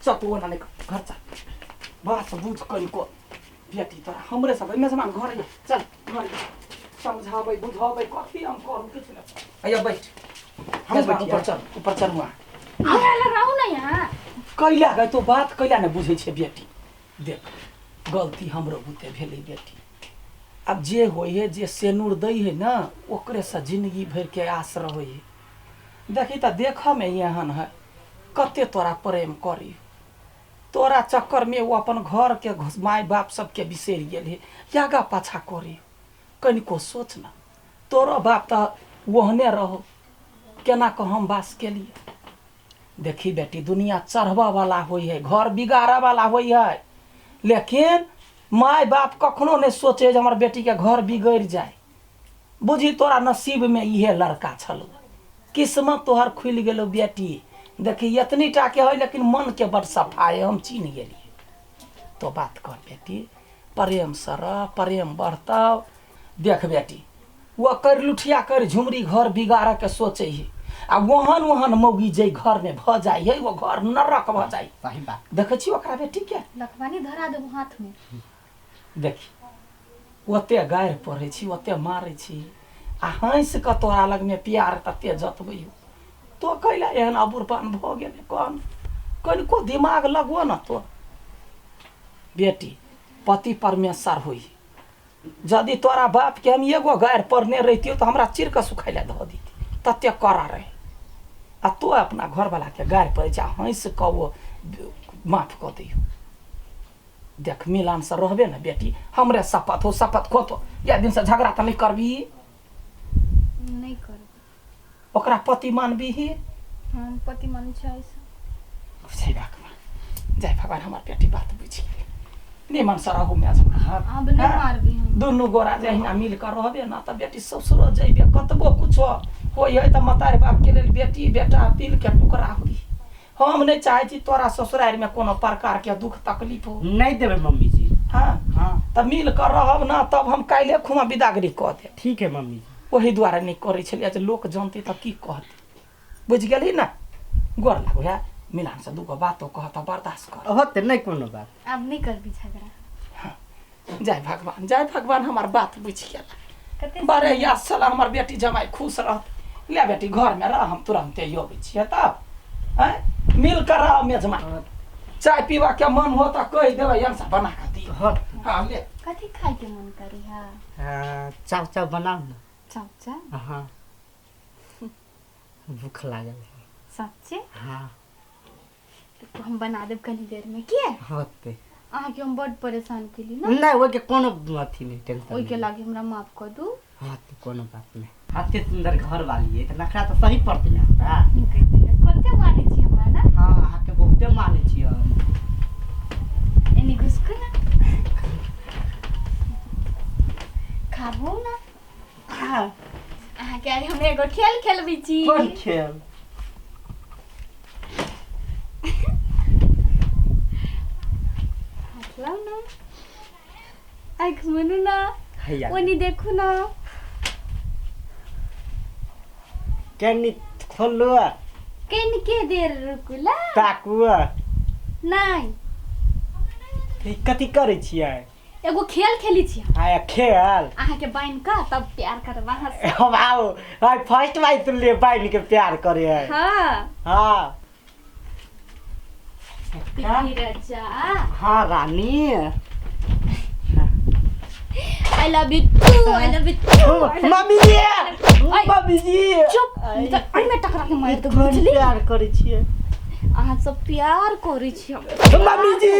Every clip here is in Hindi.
चतुओ ना घर चल बात बुझ करी को बेटी तोरा हमरे सब मेजमान घर चल घर समझाबै बुझाबै कथी हम करू किछ ना आइया बैठ हम ऊपर चल हुआ हमरा लगाऊ ना यहाँ कैला गए तो बात कैला न बुझै छै बेटी देख गलती हमरो बुते भेलै बेटी अब जे होय है जे सेनूर दै है ना ओकरे से जिंदगी भर के आस रहै है देखी त देख में एहन है कते तोरा प्रेम करी तोरा चक्कर में वो अपन घर के माय बाप सबके बिसरि गेल है यागा पाछा करी कनिको सोच ना तोरो बाप त ओहने रहो केना को हम बास के लिए देखी बेटी दुनिया चढ़वा वाला होई है घर बिगाड़ा वाला होई है लेकिन माय बाप कखनो नहीं सोचे जे हमर बेटी के घर बिगड़ जाए बुझी तोरा नसीब में इहे लड़का छलो किस्मत तोहर खुल गेलो बेटी देखी इतनी टा के है लेकिन मन के बड़ सफाई हम चिन्ह गेली तो बात कर बेटी प्रेम से रह प्रेम बढ़ता देख बेटी वो कर लुठिया कर झुमरी घर बिगाड़ के सोचे है आ वहन वहन मौगी जे घर में भ जाई है वो घर नरक भ जाई सही बात देखे छी ओकरा बेटी के लखवानी धरा देबो हाथ में देखी ओते गायर पढ़े छी ओते मारे छी आ हंस के तोरा लग में प्यार तते जतबै तो कैला एहन अबुरपान भ गेले कौन को दिमाग लगो न तो बेटी पति परमेश्वर होई यदि तोरा बाप के हम एगो गायर पढ़ने रहतियो तो हमरा चिर के सुखाइला ध दी तते करा रहे आ तो अपना घर वाला के गायर पड़े जा हंस क वो माफ क दियो देख मिलान से रहबे न बेटी हमरे शपथ हो शपथ खो तो या दिन से झगड़ा त नहीं करबी नहीं करब ओकरा पति मानबी ही हम पति मान छै जय भगवान जय भगवान हमार बेटी बात बुझी निमन से रहू में जमा अब नहीं मारबी हम दुनू गोरा जहिना मिल कर रहबे ना त बेटी ससुर जइबे कतबो कुछो होई है त मतार बाप के लेल बेटी बेटा दिल के टुकड़ा होई हम नहीं चाहे छी तोरा ससुराल में कोनो प्रकार के दुख तकलीफ हो नहीं देबे मम्मी जी हां हां त मिल कर रहब ना तब हम काइले खुमा विदागरी क दे ठीक है मम्मी जी वही द्वारा नहीं करे छलिए जे लोक जानते त की कहते बुझ गेली ना गोर लागो है मिलान से दुगो बातो कहता बर्दाश्त कर होते नहीं कोनो बात अब नहीं करबी झगड़ा जय भगवान हमार बात बुझ गेला बारे या साला हमार बेटी जमाई खुश रहत ले बेटी घर में रह हम तुरंते योबै छियै त हैं मिल कर रह मेजमान चाय पीवा के मन हो त कह देबै यंसा बना के दियो हां ले कथी खाए के मन करी हां चाव चाव बनाओ ना चाचा हाँ भूख लागल सच्चे हाँ तो हम बना देब कनी देर में के होते आहा के हम बड परेशान केली ना नहीं वो के कोनो अथी नहीं टेंशन ओई के लागे हमरा माफ कर दू हाँ तो कोनो बात नहीं अते सुंदर घर वाली है तो नखरा तो सही पड़ते ना ता कते माने छी हमरा ना हाँ आके बहुते माने छी हम एनी घुसको ना खाबो ना हाँ आहा के हम एगो खेल खेलबी छी कौन खेल लाओ ना आइख मनु ना हैया ओनी देखू ना केनी खोलो केन के देर रुकुला ताकू नहीं ई कथि करे छियै एगो खेल खेली छी आया खेल आहा के बाइन का तब प्यार करबा हस हम आओ भाई फर्स्ट भाई तुम ले बाइन के प्यार करे है हां हाँ राजा हाँ रानी I love you too I love you too mummy ji mummy ji चुप आई में टकरा के मार दो बुझली प्यार करे छियै अहाँ सब प्यार करे छी मम्मी जी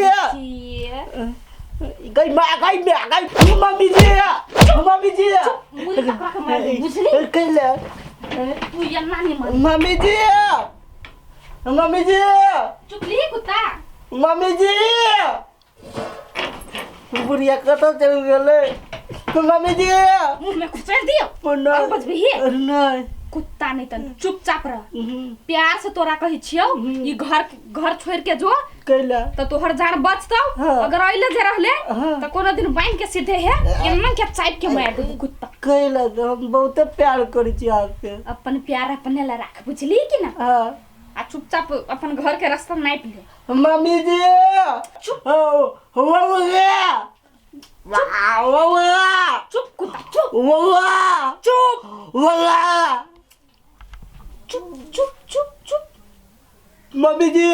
गई मम्मी जी मम्मी जी मुझे टकरा के मार दो बुझली कैले तू ये नानी मार मम्मी जी मम्मी जी चुप ली कुत्ता मम्मी जी बुढ़िया कतौ चल गेले मम्मी जी मुंह में खुचर दियो नहीं बच भी है नहीं कुत्ता नहीं तन चुपचाप रह प्यार से तोरा कहि छियो ई घर छोड़ के जो कैला तो तोहर जान बचतौ अगर आइले जे रहले तो कोनो दिन बाइन के सीधे है एमन के चाइप के मार दे कुत्ता कैला हम बहुत प्यार करै छी आपके अपन प्यार अपने ला राख बुझली कि ना हां आ चुपचाप अपन घर के रास्ता नाप ले। मम्मी जी चुप चुप कुत्ता चुप चुप चुप चुप चुप। मम्मी जी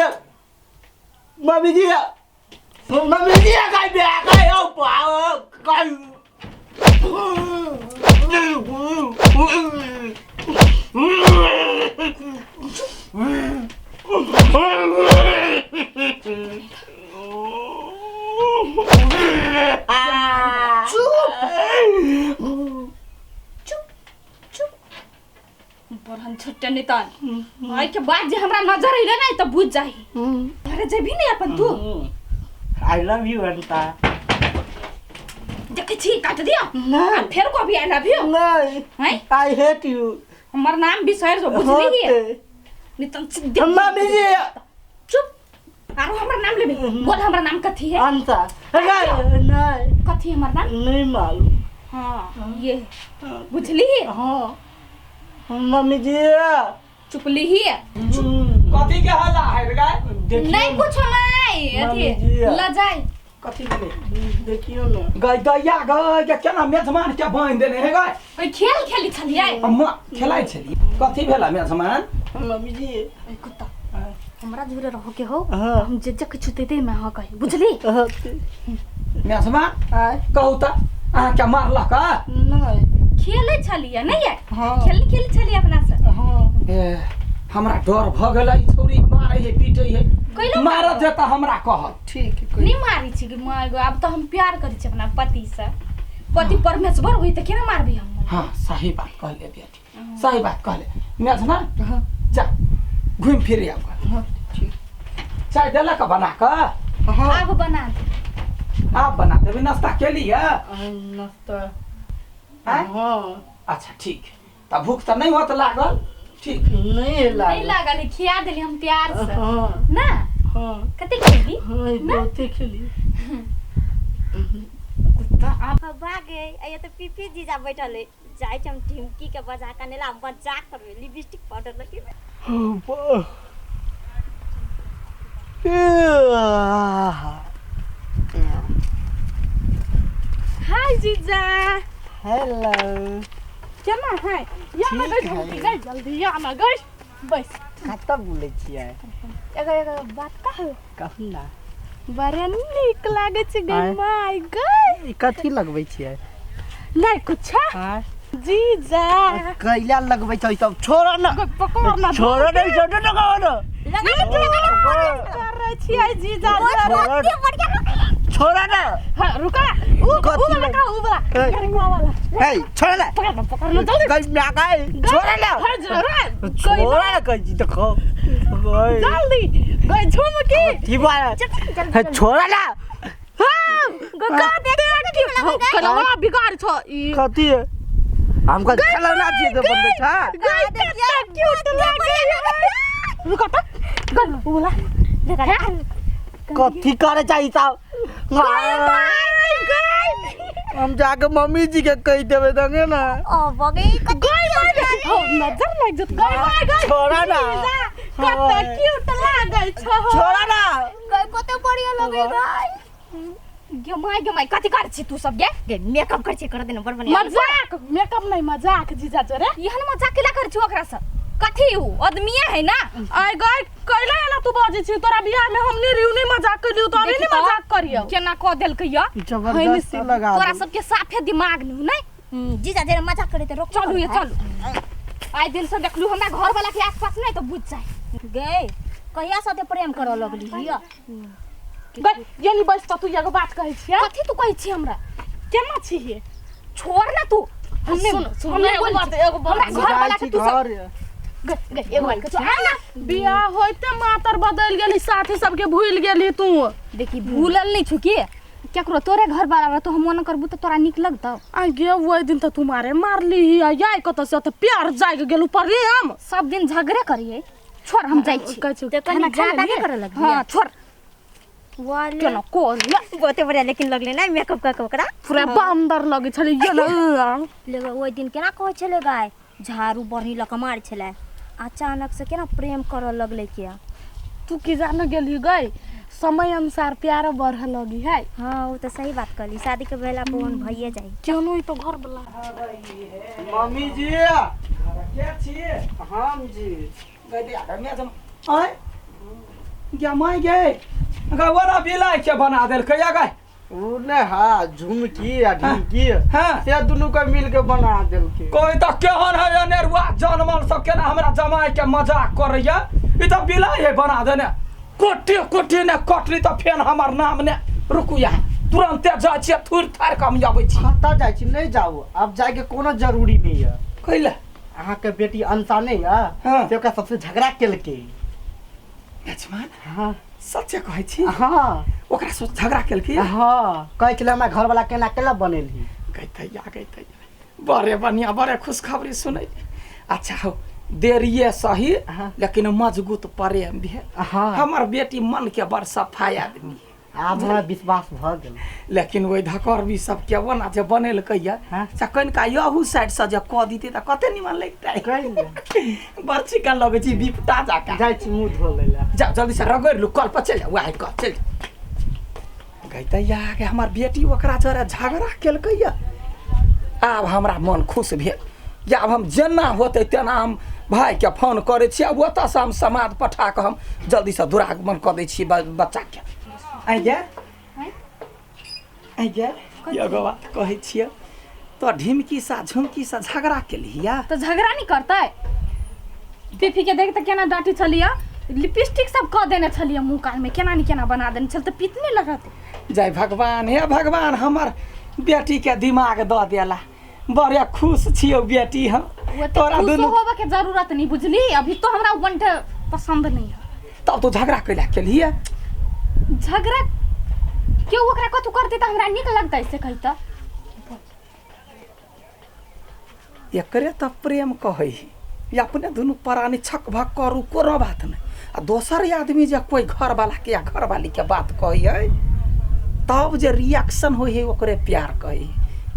cái ông bảo coi Barhan छुट्टे नितन आई के बाद जे हमरा नजर आइले ना त बुझ जाही। अरे जेबी नहीं अपन तू। I love you Anta देखे छी काट दिया ना फिर को भी आई लव यू नहीं हैं I hate you हमर नाम बिसर जो बुझली है नितन सिद्धि। मम्मी जी चुप आरो हमर नाम लेबे बोल हमर नाम कथी है Anta नहीं कथी हमर नाम नहीं मालूम हां ये बुझली है हाँ मम्मी जी चुप ली है कथी के हल्ला है रे गाय? नहीं कुछ नहीं अथी ल जाए कथी ले देखियो ना गाय दैया गाय के केना मेजमान के बांध देने है गाय? ओइ खेल खेली छलिए अम्मा खेलाइ छली कथी भेला मेजमान? मम्मी जी ओइ कुत्ता हमरा जुरे रहो के हो हाँ। हम जे जक छुते दे मैं हां कही बुझली मेजमान आय कहू त अहाँ के मारला का? नहीं खेले छलिए नहीं है हाँ। खेल छलिए अपना से हाँ ए हमरा डर भ गेलै छोरी मारै है पीटै है कैला मारत जे त हमरा कह ठीक है कोई नहीं मारी छी कि मार गो अब तो हम प्यार करी छी अपना पति से पति परमेश्वर होई त केना मारबी हम हाँ सही बात कहले बेटी सही बात कहले मेजमान हाँ जा घूम फिर आब हाँ ठीक चाय देलक बना क हाँ आब बना दे आप बना देबे नाश्ता के लिए नाश्ता हैं? हाँ अच्छा ठीक त भूख त नहीं होत लागल ठीक नहीं नहीं लागल लागल खिया देली हम प्यार से हाँ ना हाँ कते खेली हाँ बहुत खेली कुत्ता आप भागे ये तो पीपी जीजा बैठल है जाय हम ढिमकी के बजा का नेला मजाक करबे लिपस्टिक पाउडर लगी हाय जीजा हेलो केना है या ना ठीक गई है। गई जल्दी या ना गई बस कतऽ बोलै छियै एगो बात कहू कहू ना बड़ा नीक लागे छै गई आय। माय गई ई कथी लगबै छियै नहीं कुछ आय जीजा कैला लगबै छै सब छोड़ ना पकड़ ना छोड़ ना छोड़ ना कहो कर रहे छियै जीजा छोड़ ना हां रुका ऊ कथी वाला का ऊ वाला ए। गरंगवा वाला हे छोड़ ना पकड़ ना जल्दी गई ना गई छोड़ ना हर जरूर छोड़ ना कही तो खो गई जल्दी गई झुमकी की बात है छोड़ ना गगा देख कलवा बिगाड़ छ ई कथी है हमका खिलौना चाहिए तो बनबै छा गई कितना क्यूट लागे रुका त गल ऊ वाला देखा कथी करे चाहिए साहब हम जाके मम्मी जी के कह देबे दंगे ना ओ बगे नजर लग जत गई छोड़ा ना कते क्यूट लागे छ छोड़ा ना गई कते बढ़िया लगे गई गमाई कथी कर छी तू सब गे मेकअप कर छी कर देना बड़ बढ़िया मजाक मेकअप नहीं मजाक जीजा जोरे यहन मजाक केला कर छी ओकरा से कथी ऊ आदमीए है ना आय गई कैला ना तू बाजे छी तोरा बियाह में हमने रिउ नहीं मजाक करियो तो अभी नहीं मजाक करियो केना क देल कहिया जबरदस्त लगा तोरा सबके साफे दिमाग नहीं नहीं जीजा जरा मजाक करे त रोक चलू ये चलू आइ दिन से देखलू हमरा घर वाला के आसपास नहीं तो बुझ जाए गई कहिया साथे प्रेम कर लगली हिया गई ये नहीं बस तू एगो बात कहै छियै कथी तू कहै छी हमरा केना छी ये छोड़ ना तू हमने हमने एगो बात हमरा घर वाला के तू सब गई एगो बात कहै छी बियाह होइते मातर बदल गेली साथी सबके भूल गेली तू देखी भूलल नहीं छुकी केकरो तोरे घर वाला तो हम मन करबू त तोरा निक लगतौ आ गे वो दिन त तुम्हारे मारली याय कत से त प्यार जाग गेलू परली हम सब दिन झगड़े करिए छोड़ हम जाई छी ते खाना ज्यादा नहीं करे लगी हां छोड़ वाले केना कोन बहुते बढ़िया लेकिन लगले ना मेकअप का ओकरा पूरा बंदर लगे छले ये ना लेगा ओइ दिन केना कहै छले गाय झाड़ू बढ़ी ल कमार छले अचानक से क्या ना प्रेम कर लगले क्या। तू की जान गेली गई समय अनुसार प्यार बढ़ लगी है। हाँ वो तो सही बात कहली, शादी के बेला पर उन भइए जाई। क्यों नहीं तो घर वाला मम्मी जी के छिए हम जी गदे आदमी जम आय क्या माय गए गवरा बिलाई के बना देल कया गए उ ने हा झुमकी आ ढिमकी हां से दुनु के मिल के बना देल के। कोई तो केहन है नेरुआ जानमल सब के ना हमरा जमाई के मजाक करैया ई तो बिलाई है बना देने कोठी ने कटली तो फेन हमर नाम ने रुकू यहाँ तुरंत जाय छियै थुर थार कम आबै छी। कतऽ जाइ छी नहीं जाओ अब जाए के कोनो जरूरी नहीं है। कइले अहाँ के बेटी अंसा नहीं है हाँ। से ओकरा सबसे झगड़ा केलके। लक्ष्मण हाँ सच्चे कहै छी हाँ ओकरा से झगड़ा केलकी हाँ कहै छलै हमरा घर वाला केना केला बनेलही। गइतै बड़े बढ़िया बड़े खुशखबरी सुनै। अच्छा हो देरिये सही हाँ। लेकिन मजबूत प्रेम भी है। हाँ हमर बेटी मन के बड़ सफाई आदमी है। आब हमरा विश्वास भ गेल। लेकिन ओइ धकर भी सब के बना जे बनेल कहिया हाँ। कन का यहू साइड से जे क दिते त कते निमन लगतै। कहि बड़ चिकन लगे छी बिपटा जाका जाइ छी मुंह धो लेला। जा जल्दी से रगड़ लू कल पर चल जा वाह कल चल गइतै या के हमर बेटी ओकरा जरा झगड़ा केलकैया। आब हमरा मन खुश भेल या अब हम जेना होते तेना हम भाई के फोन करे छी अब ओतऽ से हम समाद पठा के हम जल्दी से दुरागमन क दै छी बच्चा के। आइ गे एगो बात कहै छियै तो ढिमकी सा झुमकी सा झगड़ा केलिया तो झगड़ा नहीं करता है। पीपी के देख तो केना डांटी छलिया लिपस्टिक सब क देने छलिया मुंह कान में केना नहीं केना बना देने चल तो पितने लगाते। जय भगवान हे भगवान हमर बेटी के दिमाग द देला बड़े खुश छियो बेटी हम। तोरा दुनु होबे के जरूरत नहीं बुझली अभी तो हमरा बंटे पसंद नहीं है। तब तो झगड़ा कैला केलिया झगड़ा क्यों ओकरा कथु करते त हमरा निक लगता ऐसे कहता। एकरे त प्रेम कहै या अपने दुनु परानी छक भक करू कोनो बात नहीं आ दोसर आदमी जे कोई घर वाला के या घर वाली के बात कहै तब जे रिएक्शन होई है ओकरे प्यार कहै।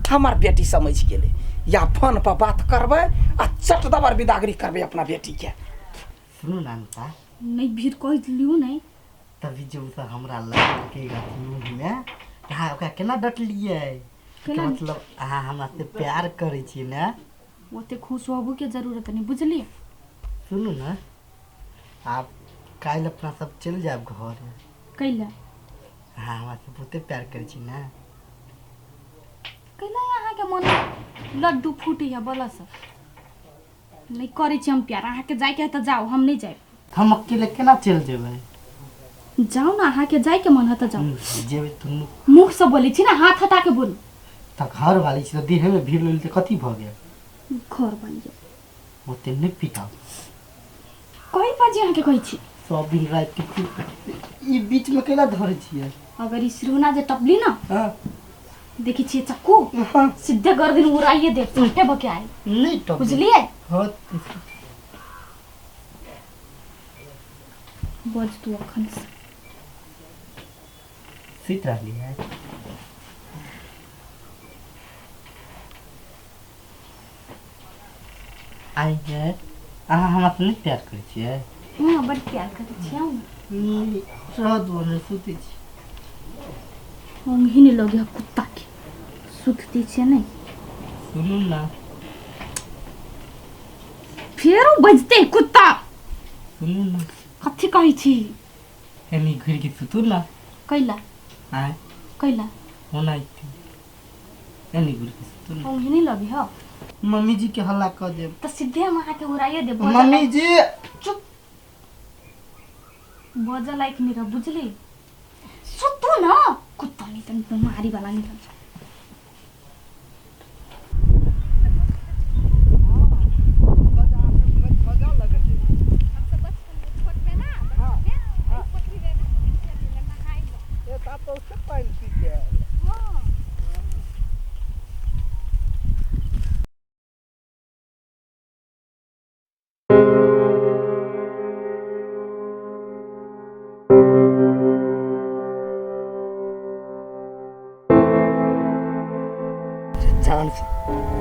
हमार बेटी समझ गेले या फोन पर बात करबै आ चट दबर विदागरी करबै अपना बेटी के। सुनु नानता नहीं भीड़ कह लियो नहीं तभी जो तो हमरा लग के मुंह में कहा ओकरा केना डटलिए केना मतलब अहाँ हमरा से प्यार करै छी ना ओते खुश होबू के जरूरत नहीं बुझली। सुनू ना आप काल अपना सब चल जाब घर कैला हाँ हमरा से बहुते प्यार करै छी ना कैला यहाँ के मन लड्डू फूटी है बोला सब नहीं करे छी हम प्यार अहाँ के जाए के है त जाओ हम नहीं जाए। हम अकेले केना चल जेबै जाओ ना अहाँ के जाए के मन है त जाओ जेबै तुम मुंह से बोली छी ना हाथ हटा के बोल त घर वाली छी त देह में भीड़ लेल त कथी भ गेल घर बन जाए ओते नहीं पिटाओ कई बाजी अहाँ के कहै छी सब दिन रात के ई बीच में केला धरे छियै अगर इस रोना जे टपली ना हां देखी छी चक्कू हां सीधे गर्दन उड़ाइए दे छटे बके आए नहीं टप बुझलिए हां बज तू अखन से सीट रहली है आई है अहाँ हमरा से नहीं प्यार करै छियै। हां बड़ प्यार करै छी हम रात भर सुते छी हम ही नहीं लगे कुत्ता के सुतती छे नहीं सुनू ना फेरो बजते कुत्ता सुनू ना कथी कहै छी एनी घर के सुतू ना कैला आय कैला होना थी एनी घर के सुतू ना हम ही नहीं लगे हो मम्मी जी के हल्ला कर दे तो सीधे हम आके उड़ाइए दे मम्मी जी चुप बजा लाइक नहीं रह बुझली सुतू ना कुत्ता नहीं तन मारी वाला नहीं तन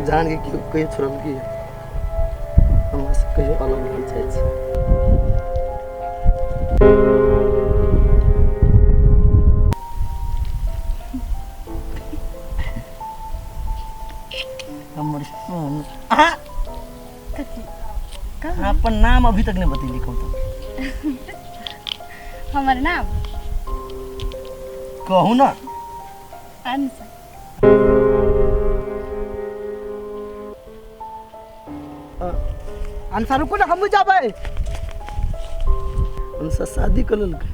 जान के क्यों कहीं छोड़ल की हमरा से कहियो अलग नहीं जाइ छी। हमर सुन अपन नाम अभी तक नहीं बतैली कहू तो हमार नाम कहू ना। अंसा। अंसा रुको ना हम जाबे। अंसा शादी कर ललकै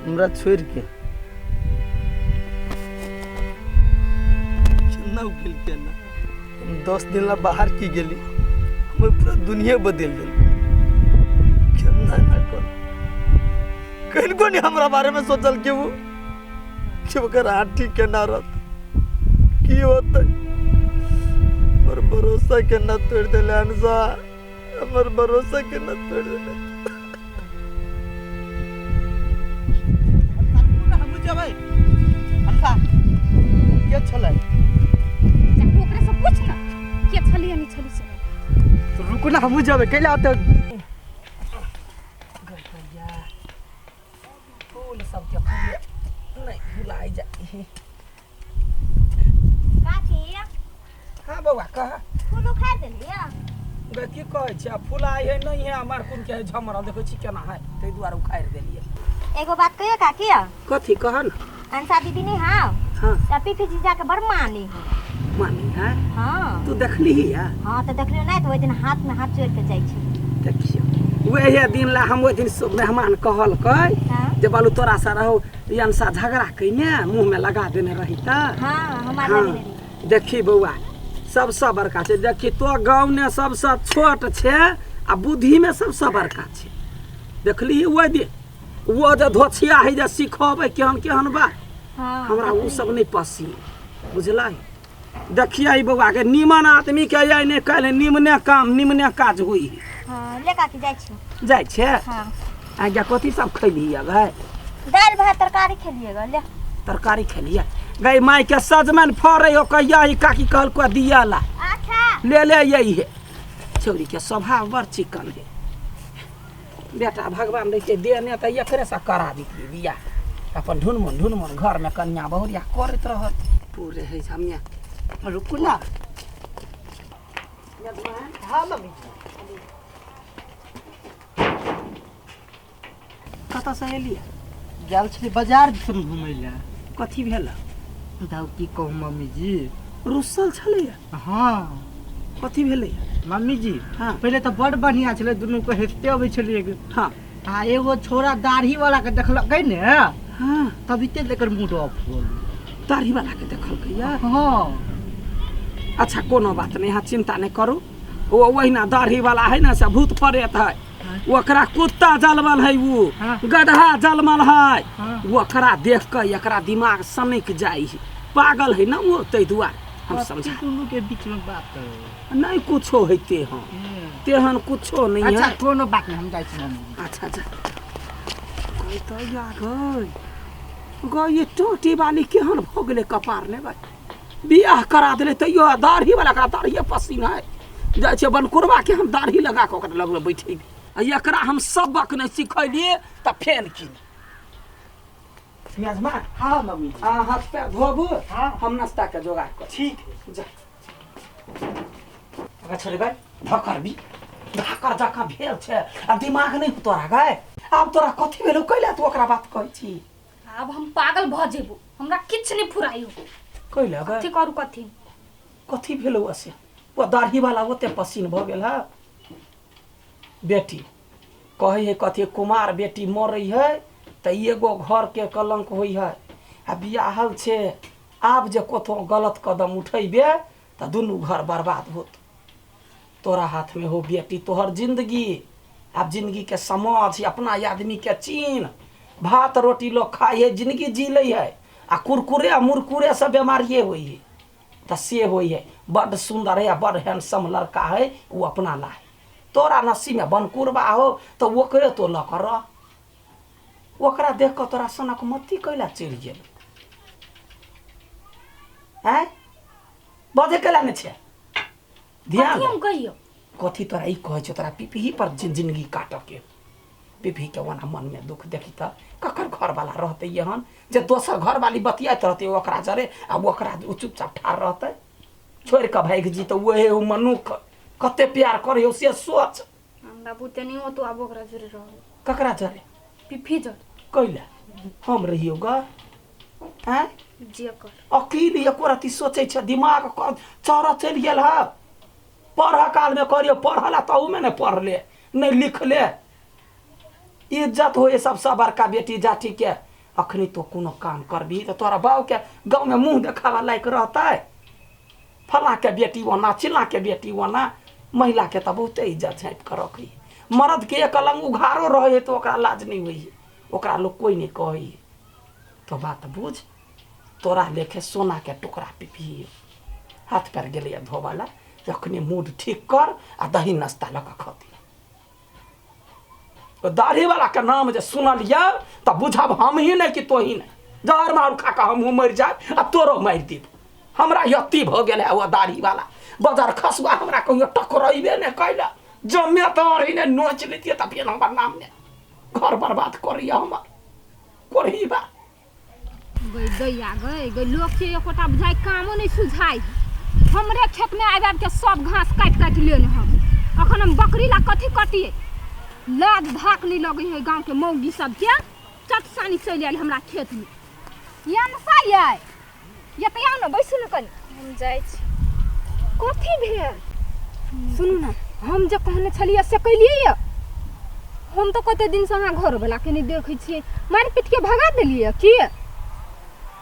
हमरा छोड़ के केना उकेल केना हम 10 दिन ला बाहर की गेली हमर पूरा दुनिया बदल गेल। केना ना कर कहीं को नहीं हमरा बारे में सोचल के वो कि ओकर आंटी केना रहत की होतै। हमर भरोसा केना तोड़ देले अंसा हमर भरोसा केना तोड़ देले। हम जबै अंसा के छलै जाके ओकरा से पूछ ना के छली या नहीं छली से। तो रुको ना हम जबै कैला त गैया फूल सब के फूल नहीं भुलाई जाए। काकी हाँ बउआ कह फूल उखाड़ देलियै गे की कहै छै फुलाइ है नहीं है हमार कुन के झमरा देखै छी केना है तै दुआरे उखाड़ देलिए। एगो बात कहियो काकी कथी कह न। अंसा दीदी नहीं हाँ हाँ त पीपी जीजा के बड़ मानी है। मानी है हाँ तू देखली या हाँ तो देखलियो नहीं तो ओइ दिन हाथ में हाथ जोड़ के जाइ छी। देखियो वही दिन ला हम ओइ दिन सब मेहमान कहलकै हाँ जे बालू तोरा सा रहो यनसा झगड़ा कइने मुंह में लगा देने रही त। हाँ हमार हाँ लगे रही। देखी बउआ सबसे बड़का छै देखी तो गाँव ने सबसे छोट छै आ बुद्धि में सबसे बड़का छै। देखली ओइ दिन वो जे धोछिया है जे सिखबै केहन केहन बात हाँ हमरा उ सब नहीं पसी बुझलै। देखिए बउआ के निमन आदमी के आइ ने काल्हि निमने काम निमने काज होई हाँ ले काकी जाइ छी। जाइ छै। हाँ आगे कथी सब खैली गै दाल भात तरकारी खेलिएगा ले। तरकारी खेलिए गई माई के सजमन फड़े हो कहिया ही काकी कहलको दिया ला अच्छा ले ले यही है। छौरी के स्वभाव बड़ चिकन है बेटा भगवान देखिए देने तो एकरे से करा दी बियाह अपन ढुनमुन घर में कन्या बहुरिया करत रहत पूरे है हमिया। रुको ना। हाँ मम्मी कतऽ से एलिए गेल छली बाजार दिसन घुमै ले। कथी भेल दाऊ की कहू मम्मी जी रुसल छलै हाँ कथी भेलै मम्मी जी हाँ पहले तो बड़ बढ़िया छलै दुनू को हेसते अबै छलिए। हाँ आ एगो छोरा दाढ़ी वाला के देखलकै ने हाँ तभी ते लेकर मूड ऑफ हो दाढ़ी वाला के देखलकै या। हाँ अच्छा कोनो बात नहीं है चिंता नहीं करू वो वहीना दाढ़ी वाला है ना से भूत प्रेत है ओकरा कुत्ता जलमल है वो हाँ। गधा जलमल है हाँ। ओकरा देख के एकरा दिमाग सनक जाई है पागल है ना वो तै दुआरे हम समझा दुनू के बीच में बात करो नहीं कुछो है तेहन कुछो नहीं अच्छा है। कोनो बात नहीं हम जाइ छी मम्मी। अच्छा अच्छा कोई तो या गई ये टोटी वाली केहन भो गेले कपार ने भाई बियाह करा देले तैयो दाढ़ी वाला का दाढ़ी पसीना है जाइ छै बनकुरबा के हम दाढ़ी लगा के ओकरा लग में बैठे एकरा हम सबक नहीं सिखलिए त फेन की मेजबान। हाँ मम्मी हाथ पैर धोबू हाँ। हम नाश्ता के जोगाड़ कर ठीक है जा छोड़े गए धकर भी धकर जका भेल छै आ दिमाग नहीं तोरा गए आब तोरा कथी भेलो कैला तू ओकरा बात कहै छी। अब हम पागल भ जेबो हमरा किछ नहीं फुराई हो कैला गए कथी करू कथी कथी भेलो से वो दाढ़ी वाला ओते पसीन भ गेल है बेटी कहे है कथी कुमार बेटी मरै है त एगो घर के कलंक होई है आ बियाहल छे आब जे कतो गलत कदम उठेबे त दुनू घर बर्बाद होत। तोरा हाथ में हो बेटी तोहर जिंदगी अब जिंदगी के समझ अपना आदमी के चीन भात रोटी लोग खाए है जिंदगी जी ले है आ कुरकुरे मुरकुरे से बीमारिये हुई है त से हुई है बड़ सुंदर है बड़ हैंडसम लड़का है वो अपना ला है तोरा नसीब में बनकुरबा हो तो ओकरे तो लक रह ओकरा देख के तोरा सनक मत्ती कैला चढ़ गेल हैं बजे कैला ने छे ध्यान कथी हम कहियो कथी तोरा ई कहै छौ तोरा पिपही पर जिंदगी काटऽ के पिपही के वना मन में दुख देखी त ककर घर वाला रहते यहन जे दोसर घर वाली बतियात रहते ओकरा जरे आ ओकरा चुपचाप ठाड़ रहते छोड़ के भाग जी त ओहे उ मनुख कते प्यार करे से सोच हमरा बुते नहीं हो तो अब ओकरा जरे रहो ककरा जरे पिफी जर कैला हम रहियो ग हैं जे कर अकील एको रति सोचे छ दिमाग चौरा चल गेल ह पढ़ा काल में करियो पढ़ला त में न पढ़ ले नहीं लिख ले इज्जत हो सब बड़का बेटी जाति के अखनी तो कोनो काम करबी तो तोरा बाऊ के गाँव में मुंह देखावा लायक रहता है फला के बेटी वना चिल्ला के बेटी वना महिला के तो बहुते इज्जत झाँप कर रखी मर्द के एक अलग उघारो रहे तो ओकरा लाज नहीं हुई ओकरा लोग कोई नहीं कही तो बात बुझ तोरा लेखे सोना के टुकड़ा पिपी हाथ पैर गेलिए धोवाला अखनी मूड ठीक कर आ दही नाश्ता लगा खती दाढ़ी वाला के नाम जे सुनलिया तब बुझब हम ही नहीं कि तो ही नहीं जहर मार खा के हम मर जाए आ तोरो मार देब हमरा यति भ गेल है वो दाढ़ी वाला बाजार खसुआ हमरा कहियो टकराइबे नहीं कैला जमे तोर ही ने नोच लेतिए तब फिर हमर नाम ने घर बर्बाद करिए हमर करही बा गैया गई लोग के एकोटा बुझाई कामो नहीं सुझाई हमरे खेत में आबि के सब घास काट लेने हम अखन हम बकरी ला कथी कटिए लाद धाक नहीं लगे है गांव के मौगी सब के चटसानी चल आयल हमरा खेत में या न साये ये त या न बैसु न कनी हम जाय छी कथी भेल सुनू ना हम जे कहने छलिए से कइलिए हम तो कते दिन से हमरा घर वाला के नहीं देखै छिए मार पीट के भगा देलिए की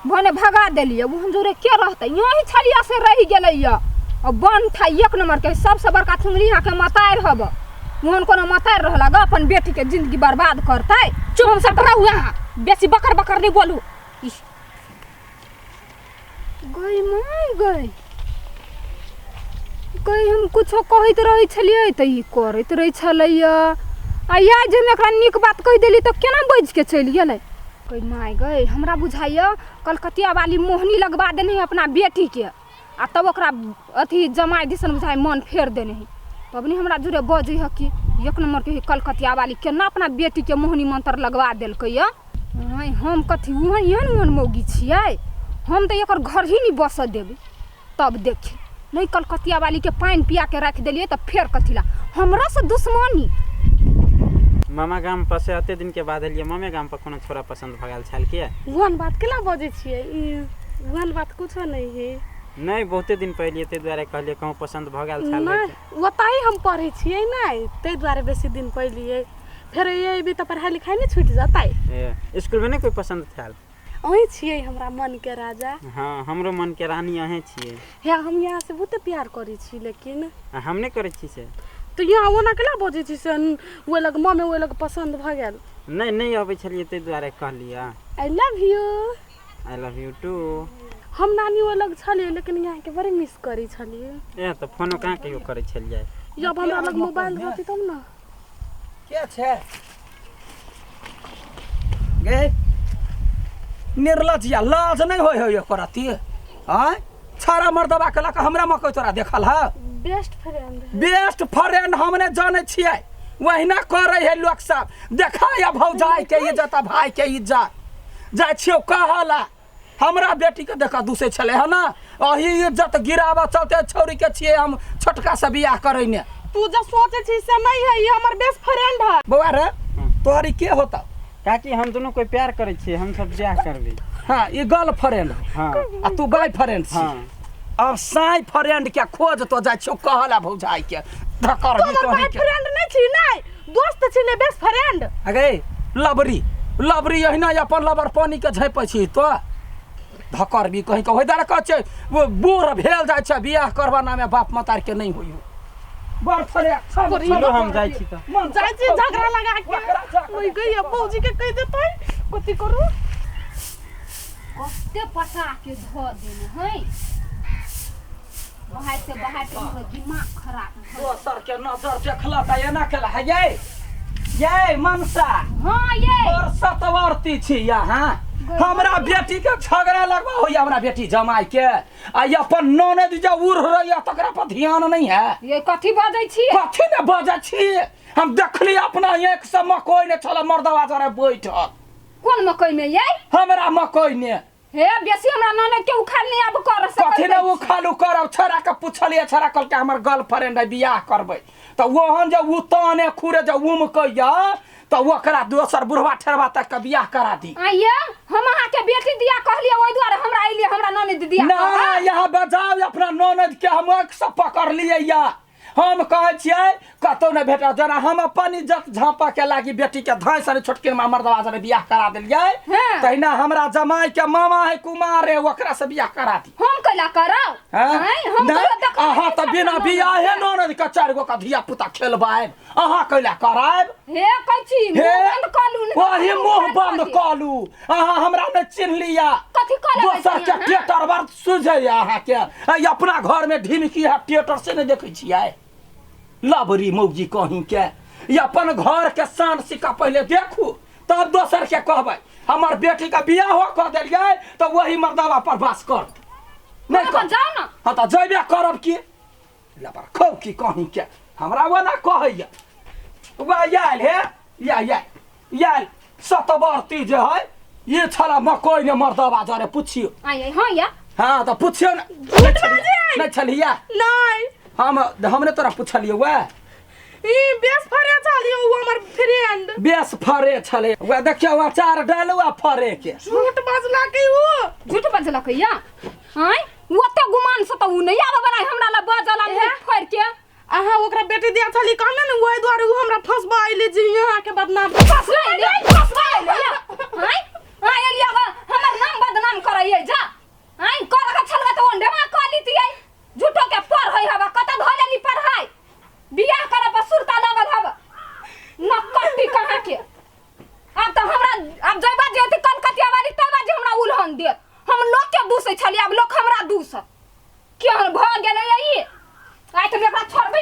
भने भगा देलिए वो हम जोरे के रहते यही छलिया से रह गेलै अब बन था एक नंबर के सबसे बड़का थुंगली के मतार हब मोहन कोनो मतार रहला ग अपन बेटी के जिंदगी बर्बाद करतै चुप हम सब रहू यहाँ बेसी बकर बकर नहीं बोलू गई माय गई गई हम कुछो कहैत रही छलिए त ई करैत रही छलैया आ या जे हम एकरा नीक बात कह देली त केना बज के चल गेलै कोई माय गए हमरा बुझाइया कलकतिया वाली मोहनी लगवा देने है अपना बेटी के आ तब ओकरा अथी जमाई दिसन बुझाई मन फेर देने है तब नहीं हमरा जुरे बजे है कि एक नंबर के कलकतिया वाली केना अपना बेटी के मोहनी मंत्र लगवा देलकै या हम कथी ओहन मोहन मौगी छियै हम तो एकर घर ही नहीं बस देबै तब देखे नहीं कलकतिया वाली के पानी पिया के रख देलिए तो फेर कथिला हमरा से दुश्मनी मामा गाम पर से अते दिन के बाद एलिए मामे गाम पर कोनो छोरा पसंद भगाल छल के वहन बात केला बजे छिए वहन बात कुछ नहीं है नहीं बहुते दिन पहले ते द्वारे कहलिए कहूं पसंद भगाल छल नहीं ओताई हम पढ़े छिए नहीं ते द्वारे बेसी दिन पहले फिर ये भी तो पढ़ाई लिखाई नहीं छूट जाताई स्कूल में नहीं कोई पसंद छल ओही छिए हमरा मन के राजा हां हमरो मन के रानी अहे छिए हे हम यहाँ से बहुत प्यार करै छी लेकिन हम नहीं करै छी से तो यहाँ वो ना केला बजे छी से वो लग मम्मी वो लग पसंद भ गेल नहीं आबै छलिए ते द्वारे कहलिया आई लव यू टू हम नानी वो लग छलिए लेकिन यहाँ के बड़े मिस करै छलिए तो फोनो कहाँ कहियो करै छलिए जब हमरा लग मोबाइल रहती तब ना क्या छे गे निर्लज या लाज नहीं होय होय करती हां छारा मर्दबा के लक हमरा मकई तोरा देखल ह बेस्ट फ्रेंड हमने जाने छिए वहिना करे है लोग सब देखा या भौजाई के इज्जत भाई के इज्जत जाय छियो कहला हमरा बेटी के देखा दूसरे छले है ना अही इज्जत गिरावा चलते छौरी के छिए हम छोटका से बियाह करैने तू जो सोचे छी से नहीं है ये हमर बेस्ट फ्रेंड है बउआ रे तोरी के होता काकी हम दोनों कोई प्यार करे छी हम सब ब्याह करबे हां ये गर्लफ्रेंड हां आ तू बॉयफ्रेंड छी हां अब साई फ्रेंड के खोज तो जाय छियो कहला भौजाई के धकर भी तो कहि के फ्रेंड नहीं छी नहीं दोस्त छी ने बेस्ट फ्रेंड अगे लबरी यहिना अपन लबर पानी के झैप छी तो धकर भी कहि के होइदार कह छै वो बूढ़ भेल जाय छै बियाह करबाना में बाप मतार के नहीं होइयो बड़ फरेक चलो हम जाय छी त जाय छी झगड़ा लगा के ओई गई फौजी के कह देतै कथि करू कते पटा के ध देने है बहाय से दिमाग खराब दोसर के नजर देखला त एना केला है ये ये मनसा हाँ ये और सतवर्ती छी यहाँ हमरा बेटी के झगड़ा लगवा हो हमरा बेटी जमाई के आ ये अपन ननद जे उड़ रही तकरा पर ध्यान नहीं है ये कथी बाजै छी कथी ने बजे छी हम देखली अपना एक से मकई ने छल मर्दवा जरे बैठल कोन मकई में ये हमरा मकई ने हे बेसी हमरा ननद के उखाड़ नहीं अब कर सकत कथी ने उखालू करब छोरा के पूछलिए छोरा कहल के हमर गर्लफ्रेंड है बियाह करबै त ओहन जे उताने खुरे जे उमकैया त ओकरा दोसर बुढ़वा ठेरवा तक के बियाह करा दी आइया हम अहाँ के बेटी दिया कहलिए ओइ द्वारे हमरा आइलिए हमरा ननद दिया ना यहाँ बजाओ अपना ननद के हम एक से पकड़ लिए या हम कहे छियै कतौ न भेटा जना हम अपन इज्जत झापा के लागी बेटी के धाय सने छोटकी में मर्दवा जरे बियाह करा देलिए तहिना हमरा जमाई के मामा है कुमार है ओकरा से बियाह करा दी हम कैला करब हम अहाँ त बिना बियाहे ननद के 4 गो का धिया पुता खेलबाएब अहाँ कैला कराएब हे कहछी मुंह बंद कलू वही मुंह बंद कलू अहाँ हमरा न चिन्हलिया कथी करे दोसर के टेटर बार सुझे अहाँ के अपना घर में ढिमकी है टेटर से न देखै छियै लबरी मौगी कहीं के ये अपन घर के शान सिक्का पहले देखू तब दोसर के कहबै हमर बेटी का बियाह हो कर देलिए तो वही मर्दवा पर बास कर नहीं कर जाओ ना हाँ तो जैबे करब की लबर खौ की कहीं के हमरा वो ना कहैया वह याल है याल सतवर्ती जे है ये छला मकई ने मर्दवा जरे पूछियो आइ हां या हाँ तो पूछियो ना नहीं छलिया नहीं हमने तोरा पूछलिए वह ई बेस फरे चलियो वो हमर फ्रेंड बेस फरे छले वह देखियो अचार डालुआ फरे के झूठ बजला के वो झूठ बजला के या हाय वो तो गुमान से तो नहीं आवे बड़ा हमरा ला बजला मुंह फोड़ के अहाँ ओकरा बेटी दिया छली कहने न ओइ द्वारे वो हमरा फसबा आइले जे यहाँ के बदनाम फसवाइले हाय हाय लिया हमर नाम बदनाम करैए जा हाय कर के छलगा तो ओंडे मा काली तियै झूठो के पर होई हवा कत धलेली पढ़ाई बियाह करे पर सुरता लगल हवा नकट्टी कहां के अब तो हमरा अब जइबा जेती कलकतिया वाली तबा जे हमरा उल्हन दे हम लोग के दूसै छली अब लोग हमरा दूस केहन भ गेलै ई आइ त एकरा छोड़बै